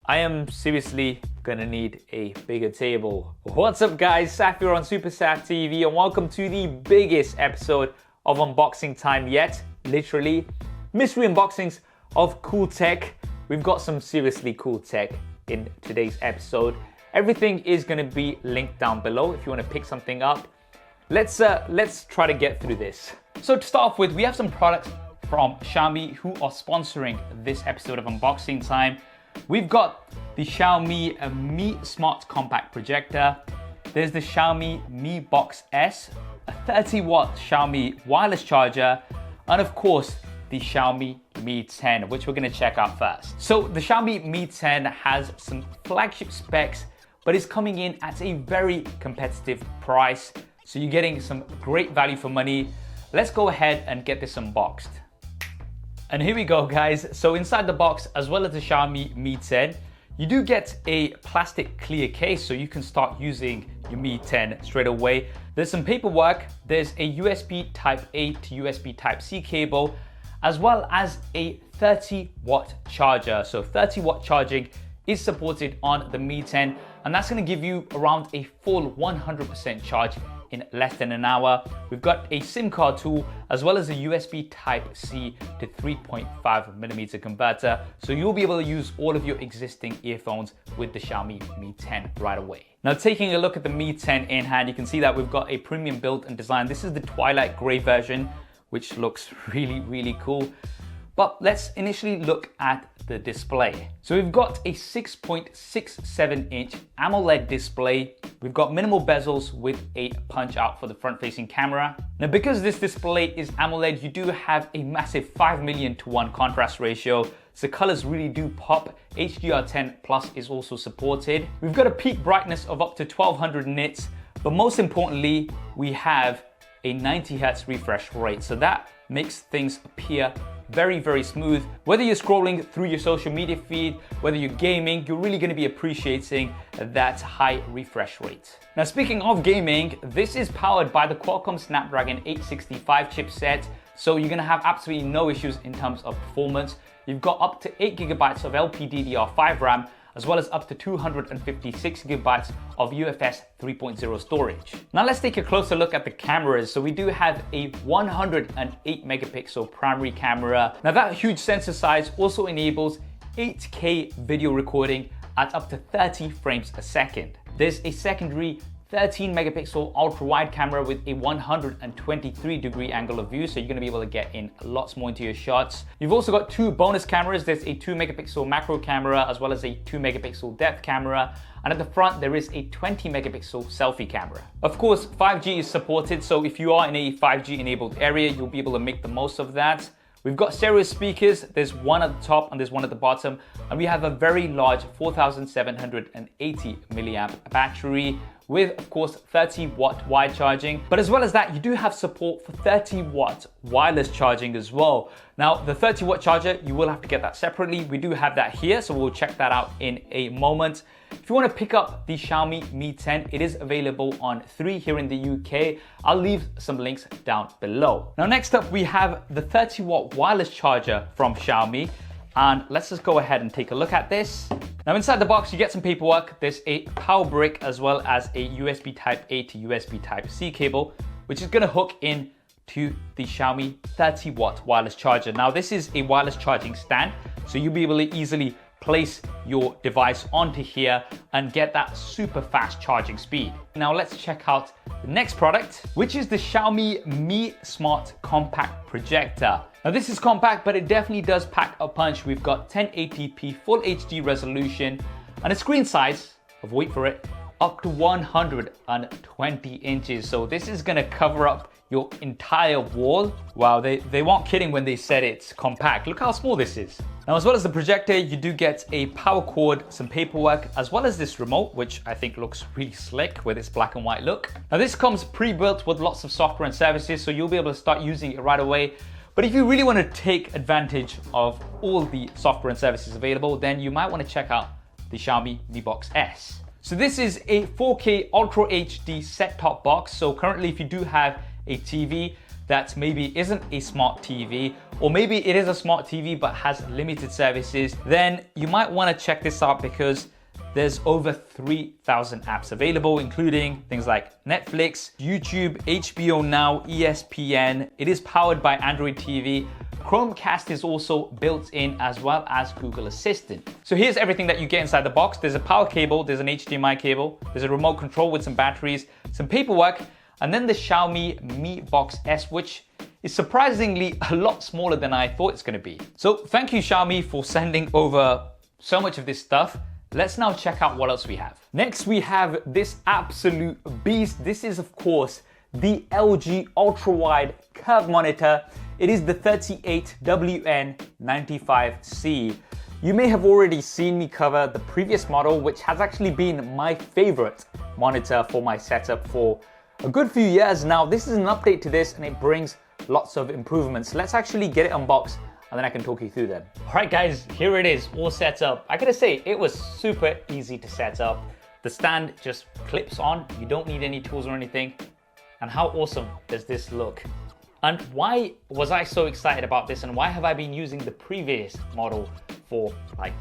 I am seriously gonna need a bigger table. What's up guys, Saf here on SuperSaf TV and welcome to the biggest episode of unboxing time yet. Literally, mystery unboxings of cool tech. We've got some seriously cool tech in today's episode. Everything is gonna be linked down below if you wanna pick something up. Let's try to get through this. So to start off with, we have some products from Xiaomi who are sponsoring this episode of unboxing time. We've got the Xiaomi Mi Smart Compact Projector. There's the Xiaomi Mi Box S, a 30-watt Xiaomi wireless charger, and of course, the Xiaomi Mi 10, which we're gonna check out first. So the Xiaomi Mi 10 has some flagship specs, but is coming in at a very competitive price. So you're getting some great value for money. Let's go ahead and get this unboxed. And here we go guys. So inside the box, as well as the Xiaomi Mi 10, you do get a plastic clear case so you can start using your Mi 10 straight away. There's some paperwork, there's a USB Type-A to USB Type-C cable, as well as a 30-watt charger. So 30-watt charging is supported on the Mi 10, and that's gonna give you around a full 100% charge in less than an hour. We've got a SIM card tool as well as a USB Type-C to 3.5mm converter. So you'll be able to use all of your existing earphones with the Xiaomi Mi 10 right away. Now taking a look at the Mi 10 in hand, you can see that we've got a premium build and design. This is the Twilight Grey version, which looks really cool. But let's initially look at the display. So we've got a 6.67-inch AMOLED display. We've got minimal bezels with a punch out for the front-facing camera. Now because this display is AMOLED, you do have a massive 5,000,000:1 contrast ratio. So colors really do pop. HDR10 Plus is also supported. We've got a peak brightness of up to 1200 nits, but most importantly, we have a 90 Hz refresh rate. So that makes things appear very smooth. Whether you're scrolling through your social media feed, whether you're gaming, you're really gonna be appreciating that high refresh rate. Now speaking of gaming, this is powered by the Qualcomm Snapdragon 865 chipset, so you're gonna have absolutely no issues in terms of performance. You've got up to 8GB of LPDDR5 RAM, as well as up to 256GB of UFS 3.0 storage. Now let's take a closer look at the cameras. So we do have a 108 megapixel primary camera. Now that huge sensor size also enables 8K video recording at up to 30 frames a second. There's a secondary 13 megapixel ultra-wide camera with a 123-degree angle of view, so you're gonna be able to get in lots more into your shots. You've also got two bonus cameras. There's a 2 megapixel macro camera as well as a 2 megapixel depth camera. And at the front, there is a 20 megapixel selfie camera. Of course, 5G is supported, so if you are in a 5G enabled area, you'll be able to make the most of that. We've got stereo speakers, there's one at the top and there's one at the bottom, and we have a very large 4,780 milliamp battery with, of course, 30-watt wide charging. But as well as that, you do have support for 30-watt wireless charging as well. Now, the 30-watt charger, you will have to get that separately. We do have that here, so we'll check that out in a moment. If you want to pick up the Xiaomi Mi 10, it is available on 3 here in the UK. I'll leave some links down below. Now, next up, we have the 30-watt wireless charger from Xiaomi. And let's just go ahead and take a look at this. Now inside the box, you get some paperwork. There's a power brick as well as a USB Type-A to USB Type-C cable, which is gonna hook in to the Xiaomi 30-watt wireless charger. Now this is a wireless charging stand, so you'll be able to easily place your device onto here and get that super fast charging speed. Now let's check out the next product, which is the Xiaomi Mi Smart Compact Projector. Now this is compact, but it definitely does pack a punch. We've got 1080p full HD resolution and a screen size of, wait for it, up to 120 inches. So this is gonna cover up your entire wall. Wow, they weren't kidding when they said it's compact. Look how small this is. Now, as well as the projector, you do get a power cord, some paperwork, as well as this remote, which I think looks really slick with its black and white look. Now, this comes pre-built with lots of software and services, so you'll be able to start using it right away. But if you really want to take advantage of all the software and services available, then you might want to check out the Xiaomi Mi Box S. So this is a 4K Ultra HD set-top box. So currently, if you do have a TV, that maybe isn't a smart TV, or maybe it is a smart TV but has limited services, then you might want to check this out because there's over 3,000 apps available, including things like Netflix, YouTube, HBO Now, ESPN. It is powered by Android TV. Chromecast is also built in, as well as Google Assistant. So here's everything that you get inside the box. There's a power cable, there's an HDMI cable, there's a remote control with some batteries, some paperwork, and then the Xiaomi Mi Box S, which is surprisingly a lot smaller than I thought it's gonna be. So thank you, Xiaomi, for sending over so much of this stuff. Let's now check out what else we have. Next, we have this absolute beast. This is, of course, the LG UltraWide curved monitor. It is the 38WN95C. You may have already seen me cover the previous model, which has actually been my favorite monitor for my setup for a good few years now. This is an update to this and it brings lots of improvements. Let's actually get it unboxed and then I can talk you through them. All right guys, here it is, all set up. I gotta say, it was super easy to set up. The stand just clips on, you don't need any tools or anything. And how awesome does this look? And why was I so excited about this, and why have I been using the previous model for like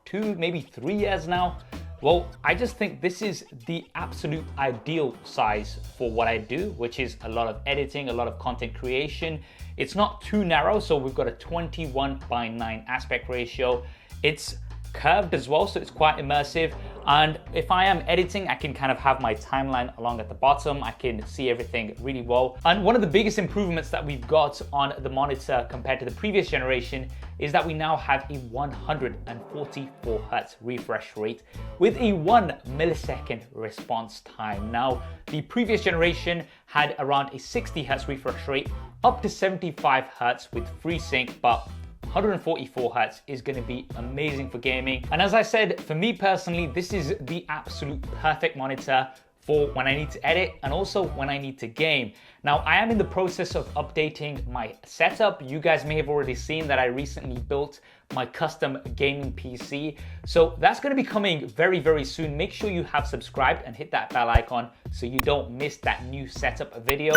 2, maybe 3 years now? Well, I just think this is the absolute ideal size for what I do, which is a lot of editing, a lot of content creation. It's not too narrow, so we've got a 21:9 aspect ratio. It's curved as well, so it's quite immersive. And if I am editing, I can kind of have my timeline along at the bottom. I can see everything really well. And one of the biggest improvements that we've got on the monitor compared to the previous generation is that we now have a 144 Hz refresh rate with a 1 millisecond response time. Now, the previous generation had around a 60 Hz refresh rate, up to 75 Hz with FreeSync, but 144 Hz is going to be amazing for gaming. And as I said, for me personally, this is the absolute perfect monitor for when I need to edit and also when I need to game. Now, I am in the process of updating my setup. You guys may have already seen that I recently built my custom gaming PC. So that's going to be coming very, very soon. Make sure you have subscribed and hit that bell icon so you don't miss that new setup video.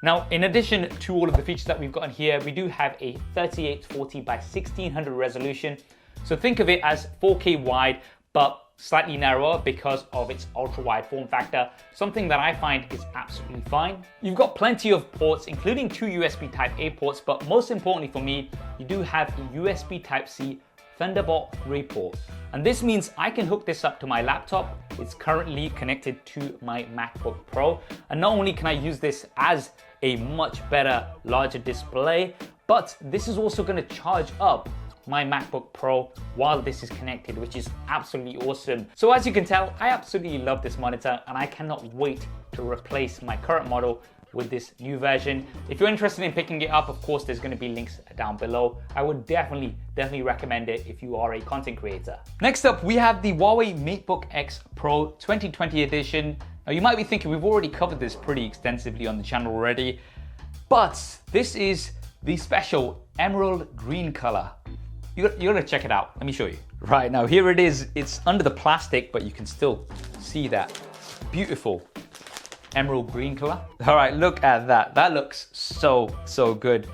Now, in addition to all of the features that we've got in here, we do have a 3840 by 1600 resolution. So think of it as 4K wide, but slightly narrower because of its ultra wide form factor, something that I find is absolutely fine. You've got plenty of ports, including 2 USB Type A ports, but most importantly for me, you do have a USB Type C Thunderbolt 3 port. And this means I can hook this up to my laptop. It's currently connected to my MacBook Pro. And not only can I use this as a much better, larger display, but this is also going to charge up my MacBook Pro while this is connected, which is absolutely awesome. So as you can tell, I absolutely love this monitor and I cannot wait to replace my current model with this new version. If you're interested in picking it up, of course, there's going to be links down below. I would definitely recommend it if you are a content creator. Next up, we have the HUAWEI MateBook X Pro 2020 edition. Now, you might be thinking we've already covered this pretty extensively on the channel already, but this is the special emerald green color. You're gonna check it out. Let me show you. Right, now here it is. It's under the plastic, but you can still see that beautiful emerald green color. All right, look at that. That looks so good.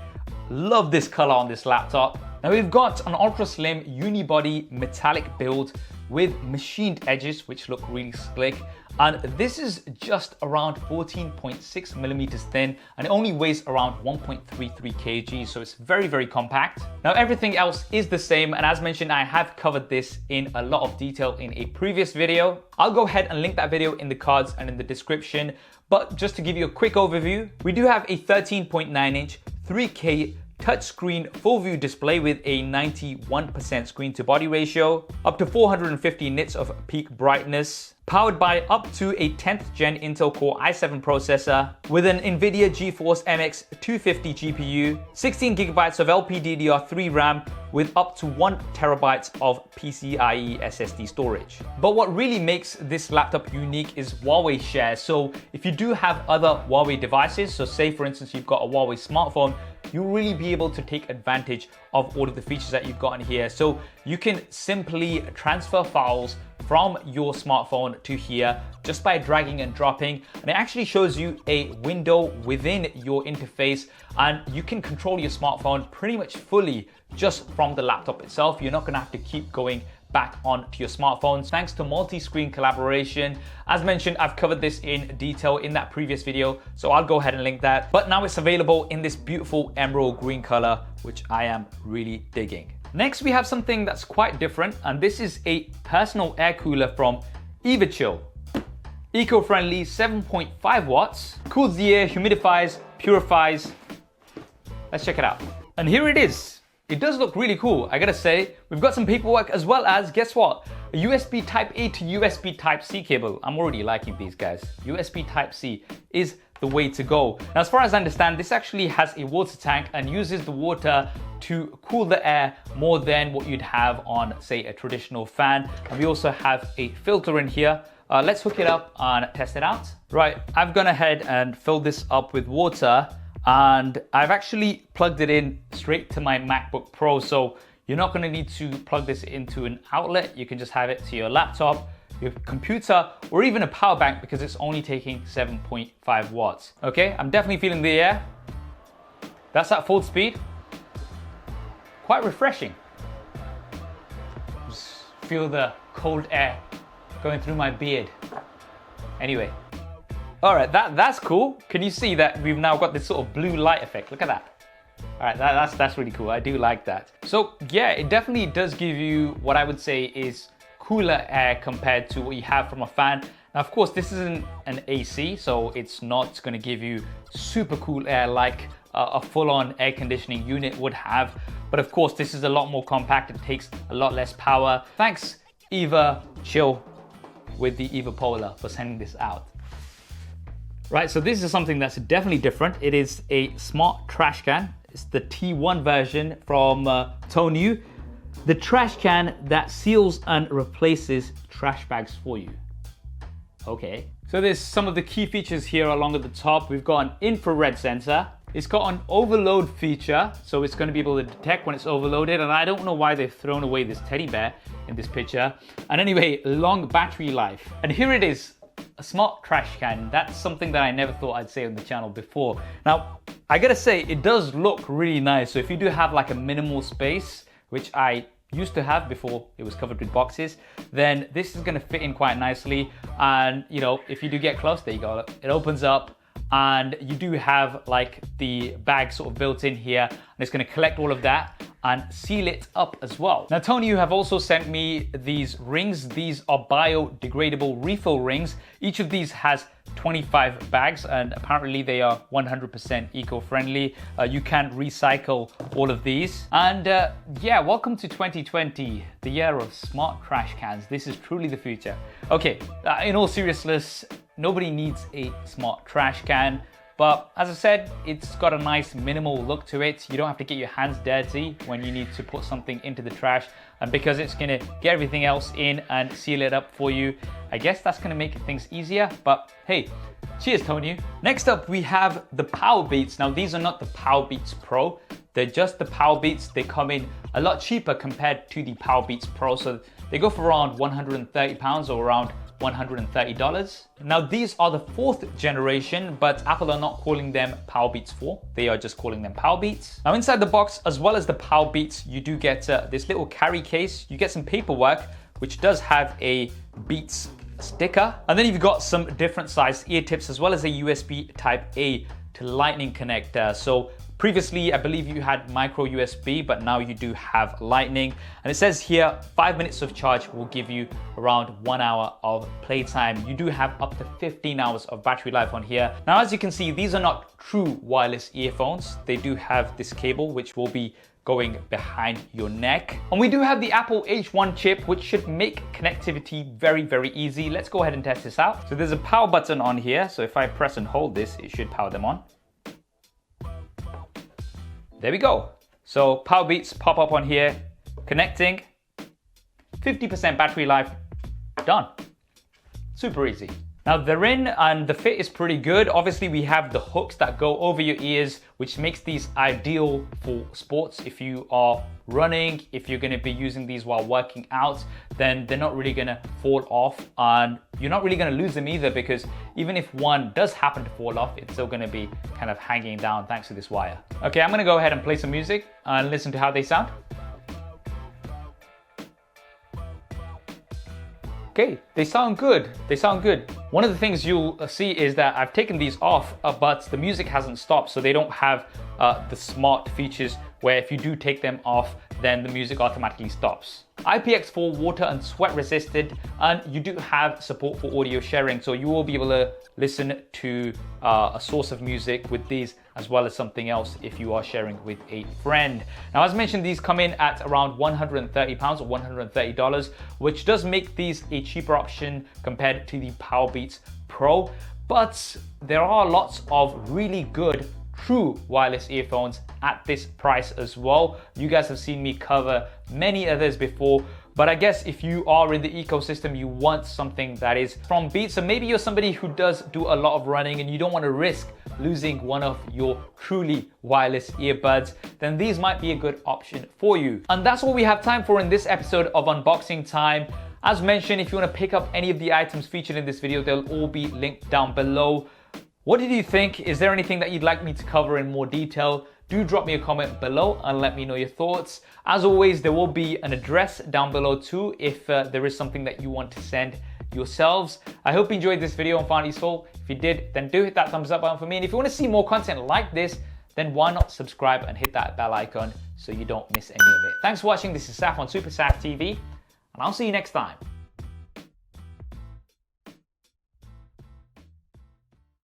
Love this color on this laptop. Now we've got an ultra slim unibody metallic build with machined edges, which look really slick. And this is just around 14.6 millimeters thin, and it only weighs around 1.33 kg, so it's very compact. Now everything else is the same, and as mentioned, I have covered this in a lot of detail in a previous video. I'll go ahead and link that video in the cards and in the description, but just to give you a quick overview, we do have a 13.9-inch 3K touchscreen full view display with a 91% screen to body ratio, up to 450 nits of peak brightness, powered by up to a 10th gen Intel Core i7 processor with an NVIDIA GeForce MX 250 GPU, 16 gigabytes of LPDDR3 RAM with up to 1 terabyte of PCIe SSD storage. But what really makes this laptop unique is HUAWEI Share. So if you do have other HUAWEI devices, so say for instance you've got a HUAWEI smartphone, you'll really be able to take advantage of all of the features that you've got in here. So you can simply transfer files from your smartphone to here just by dragging and dropping, and it actually shows you a window within your interface, and you can control your smartphone pretty much fully just from the laptop itself. You're not going to have to keep going back onto your smartphones thanks to multi-screen collaboration. As mentioned, I've covered this in detail in that previous video, so I'll go ahead and link that. But now it's available in this beautiful emerald green color, which I am really digging. Next, we have something that's quite different, and this is a personal air cooler from evaCHILL. Eco-friendly, 7.5 watts, cools the air, humidifies, purifies. Let's check it out. And here it is. It does look really cool, I gotta say. We've got some paperwork as well as, guess what? A USB Type-A to USB Type-C cable. I'm already liking these guys. USB Type-C is the way to go. Now, as far as I understand, this actually has a water tank and uses the water to cool the air more than what you'd have on, say, a traditional fan. And we also have a filter in here. Let's hook it up and test it out. Right, I've gone ahead and filled this up with water, and I've actually plugged it in straight to my MacBook Pro. So you're not going to need to plug this into an outlet. You can just have it to your laptop, your computer, or even a power bank, because it's only taking 7.5 watts. Okay, I'm definitely feeling the air. That's at full speed. Quite refreshing. Just feel the cold air going through my beard. Anyway. All right, that's cool. Can you see that we've now got this sort of blue light effect? Look at that. All right, that's really cool. I do like that. So yeah, it definitely does give you what I would say is cooler air compared to what you have from a fan. Now, of course, this isn't an AC, so it's not going to give you super cool air like a full-on air conditioning unit would have. But of course, this is a lot more compact. It takes a lot less power. Thanks, evaCHILL with the Evapolar, for sending this out. Right, so this is something that's definitely different. It is a smart trash can. It's the T1 version from TOWNEW. The trash can that seals and replaces trash bags for you. Okay. So there's some of the key features here along at the top. We've got an infrared sensor. It's got an overload feature, so it's going to be able to detect when it's overloaded. And I don't know why they've thrown away this teddy bear in this picture. And anyway, long battery life. And here it is. A smart trash can. That's something that I never thought I'd say on the channel before. Now, I gotta say, it does look really nice. So if you do have like a minimal space, which I used to have before it was covered with boxes, then this is gonna fit in quite nicely. And you know, if you do get close, there you go. It opens up, and you do have like the bag sort of built in here, and it's gonna collect all of that and seal it up as well. Now, TOWNEW have also sent me these rings. These are biodegradable refill rings. Each of these has 25 bags, and apparently they are 100% eco-friendly. You can recycle all of these. And yeah, welcome to 2020, the year of smart trash cans. This is truly the future. Okay, in all seriousness, nobody needs a smart trash can. But as I said, it's got a nice minimal look to it. You don't have to get your hands dirty when you need to put something into the trash. And because it's gonna get everything else in and seal it up for you, I guess that's gonna make things easier. But hey, cheers, TOWNEW. Next up, we have the Powerbeats. Now, these are not the Powerbeats Pro. They're just the Powerbeats. They come in a lot cheaper compared to the Powerbeats Pro. So they go for around £130 or around $130. Now, these are the 4th generation, but Apple are not calling them Powerbeats 4. They are just calling them Powerbeats. Now, inside the box, as well as the Powerbeats, you do get this little carry case. You get some paperwork, which does have a Beats sticker. And then you've got some different size ear tips, as well as a USB Type-A to Lightning connector. So previously, I believe you had micro USB, but now you do have Lightning. And it says here, 5 minutes of charge will give you around 1 hour of playtime. You do have up to 15 hours of battery life on here. Now, as you can see, these are not true wireless earphones. They do have this cable, which will be going behind your neck. And we do have the Apple H1 chip, which should make connectivity very, very easy. Let's go ahead and test this out. So there's a power button on here. So if I press and hold this, it should power them on. There we go. So Powerbeats pop up on here, connecting, 50% battery life, done. Super easy. Now they're in and the fit is pretty good. Obviously we have the hooks that go over your ears, which makes these ideal for sports. If you are running, if you're gonna be using these while working out, then they're not really gonna fall off, and you're not really gonna lose them either, because even if one does happen to fall off, it's still gonna be kind of hanging down thanks to this wire. Okay, I'm gonna go ahead and play some music and listen to how they sound. Okay, they sound good. They sound good. One of the things you'll see is that I've taken these off, but the music hasn't stopped, so they don't have the smart features where if you do take them off, then the music automatically stops. IPX4 water and sweat resisted, and you do have support for audio sharing, so you will be able to listen to a source of music with these as well as something else if you are sharing with a friend. Now, as mentioned, these come in at around £130 or $130, which does make these a cheaper option compared to the Powerbeats Pro, but there are lots of really good true wireless earphones at this price as well. You guys have seen me cover many others before, but I guess if you are in the ecosystem, you want something that is from Beats. So maybe you're somebody who does do a lot of running and you don't want to risk losing one of your truly wireless earbuds, then these might be a good option for you. And that's all we have time for in this episode of Unboxing Time. As mentioned, if you want to pick up any of the items featured in this video, they'll all be linked down below. What did you think? Is there anything that you'd like me to cover in more detail? Do drop me a comment below and let me know your thoughts. As always, there will be an address down below too if there is something that you want to send yourselves. I hope you enjoyed this video and found it useful. If you did, then do hit that thumbs up button for me. And if you want to see more content like this, then why not subscribe and hit that bell icon so you don't miss any of it. Thanks for watching. This is Saf on SuperSaf TV, and I'll see you next time.